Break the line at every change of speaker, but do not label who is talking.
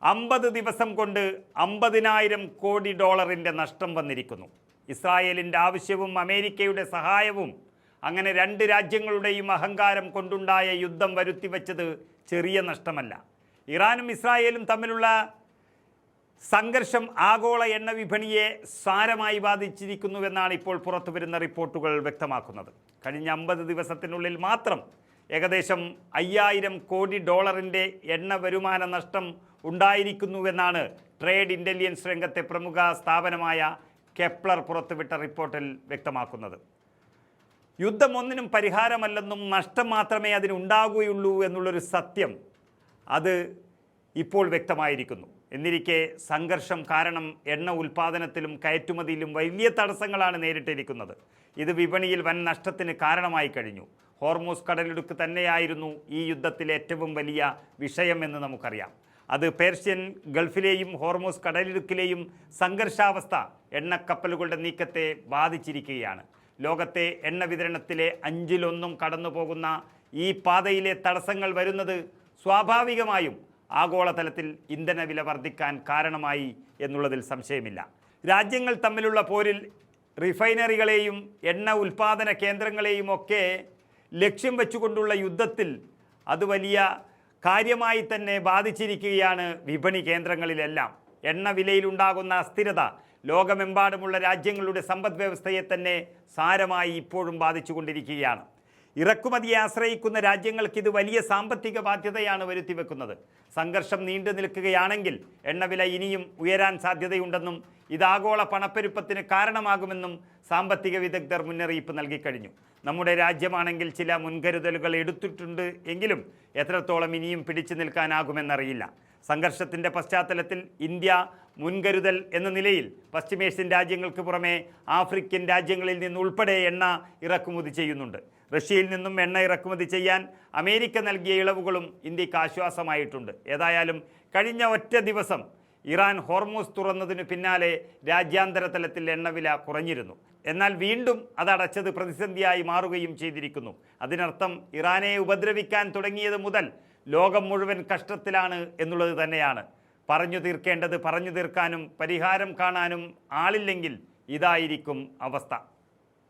50 ദിവസം കൊണ്ട് 50,000 കോടി ഡോളറിൻ്റെ നഷ്ടം വന്നിരിക്കുന്നു. ഇസ്രായേലിൻ്റെ ആവശ്യവും അമേരിക്കയുടെ സഹായവും അങ്ങനെ രണ്ട് രാജ്യങ്ങളുടെയും അഹങ്കാരം കൊണ്ടുണ്ടായ യുദ്ധം വരുത്തിവെച്ചത് ചെറിയ നഷ്ടമല്ല. ഇറാനും ഇസ്രായേലും തമ്മിലുള്ള സംഘർഷം ആഗോള എണ്ണ വിപണിയെ സാരമായി ബാധിച്ചിരിക്കുന്നുവെന്നാണ് ഇപ്പോൾ പുറത്തുവരുന്ന റിപ്പോർട്ടുകൾ വ്യക്തമാക്കുന്നത്. കഴിഞ്ഞ 50 ദിവസത്തിനുള്ളിൽ മാത്രം ഏകദേശം 5,000 കോടി ഡോളറിൻ്റെ എണ്ണ വരുമാന നഷ്ടം ഉണ്ടായിരിക്കുന്നുവെന്നാണ് ട്രേഡ് ഇൻ്റലിജൻസ് രംഗത്തെ പ്രമുഖ സ്ഥാപനമായ കെപ്ലർ പുറത്തുവിട്ട റിപ്പോർട്ടിൽ വ്യക്തമാക്കുന്നത്. യുദ്ധം ഒന്നിനും പരിഹാരമല്ലെന്നും നഷ്ടം മാത്രമേ അതിനുണ്ടാകുകയുള്ളൂ എന്നുള്ളൊരു സത്യം അത് ഇപ്പോൾ വ്യക്തമായിരിക്കുന്നു. എന്നിരിക്കെ സംഘർഷം കാരണം എണ്ണ ഉൽപ്പാദനത്തിലും കയറ്റുമതിയിലും വലിയ തടസ്സങ്ങളാണ് നേരിട്ടിരിക്കുന്നത്. ഇത് വിപണിയിൽ വൻ നഷ്ടത്തിന് കാരണമായി കഴിഞ്ഞു. ഹോർമൂസ് കടലിടുക്ക് തന്നെയായിരുന്നു ഈ യുദ്ധത്തിലെ ഏറ്റവും വലിയ വിഷയമെന്ന് നമുക്കറിയാം. അത് പേർഷ്യൻ ഗൾഫിലെയും ഹോർമൂസ് കടലിടുക്കിലെയും സംഘർഷാവസ്ഥ എണ്ണക്കപ്പലുകളുടെ നീക്കത്തെ ബാധിച്ചിരിക്കുകയാണ്. ലോകത്തെ എണ്ണ വിതരണത്തിലെ 1/5 കടന്നു പോകുന്ന ഈ പാതയിലെ തടസ്സങ്ങൾ വരുന്നത് സ്വാഭാവികമായും ആഗോളതലത്തിൽ ഇന്ധനവില വർദ്ധിക്കാൻ കാരണമായി എന്നുള്ളതിൽ സംശയമില്ല. രാജ്യങ്ങൾ തമ്മിലുള്ള പോരിൽ റിഫൈനറികളെയും എണ്ണ ഉൽപ്പാദന കേന്ദ്രങ്ങളെയും ഒക്കെ ലക്ഷ്യം വെച്ചുകൊണ്ടുള്ള യുദ്ധത്തിൽ അത് വലിയ കാര്യമായി തന്നെ ബാധിച്ചിരിക്കുകയാണ് വിപണി കേന്ദ്രങ്ങളിലെല്ലാം. എണ്ണ വിലയിലുണ്ടാകുന്ന അസ്ഥിരത ലോകമെമ്പാടുമുള്ള രാജ്യങ്ങളുടെ സമ്പദ് വ്യവസ്ഥയെ തന്നെ സാരമായി ഇപ്പോഴും ബാധിച്ചുകൊണ്ടിരിക്കുകയാണ്. ഇറക്കുമതിയെ ആശ്രയിക്കുന്ന രാജ്യങ്ങൾക്ക് ഇത് വലിയ സാമ്പത്തിക ബാധ്യതയാണ് വരുത്തിവെക്കുന്നത്. സംഘർഷം നീണ്ടു നിൽക്കുകയാണെങ്കിൽ എണ്ണവില ഇനിയും ഉയരാൻ സാധ്യതയുണ്ടെന്നും ഇത് ആഗോള പണപ്പെരുപ്പത്തിന് കാരണമാകുമെന്നും സാമ്പത്തിക വിദഗ്ധർ മുന്നറിയിപ്പ് നൽകിക്കഴിഞ്ഞു. നമ്മുടെ രാജ്യമാണെങ്കിൽ ചില മുൻകരുതലുകൾ എടുത്തിട്ടുണ്ട് എങ്കിലും എത്രത്തോളം ഇനിയും പിടിച്ചു നിൽക്കാനാകുമെന്നറിയില്ല. സംഘർഷത്തിൻ്റെ പശ്ചാത്തലത്തിൽ ഇന്ത്യ മുൻകരുതൽ എന്ന നിലയിൽ പശ്ചിമേഷ്യൻ രാജ്യങ്ങൾക്ക് പുറമെ ആഫ്രിക്കൻ രാജ്യങ്ങളിൽ നിന്നുൾപ്പെടെ എണ്ണ ഇറക്കുമതി ചെയ്യുന്നുണ്ട്. റഷ്യയിൽ നിന്നും എണ്ണ ഇറക്കുമതി ചെയ്യാൻ അമേരിക്ക നൽകിയ ഇളവുകളും ഇന്ത്യക്ക് ആശ്വാസമായിട്ടുണ്ട്. ഏതായാലും കഴിഞ്ഞ ഒറ്റ ദിവസം ഇറാൻ ഹോർമൂസ് തുറന്നതിനു പിന്നാലെ രാജ്യാന്തര തലത്തിൽ എണ്ണവില കുറഞ്ഞിരുന്നു. എന്നാൽ വീണ്ടും അതടച്ചത് പ്രതിസന്ധിയായി മാറുകയും ചെയ്തിരിക്കുന്നു. അതിനർത്ഥം ഇറാനെ ഉപദ്രവിക്കാൻ തുടങ്ങിയത് മുതൽ ലോകം മുഴുവൻ കഷ്ടത്തിലാണ് എന്നുള്ളത് തന്നെയാണ്. പറഞ്ഞു തീർക്കേണ്ടത് പറഞ്ഞു തീർക്കാനും പരിഹാരം കാണാനും ആളില്ലെങ്കിൽ ഇതായിരിക്കും അവസ്ഥ.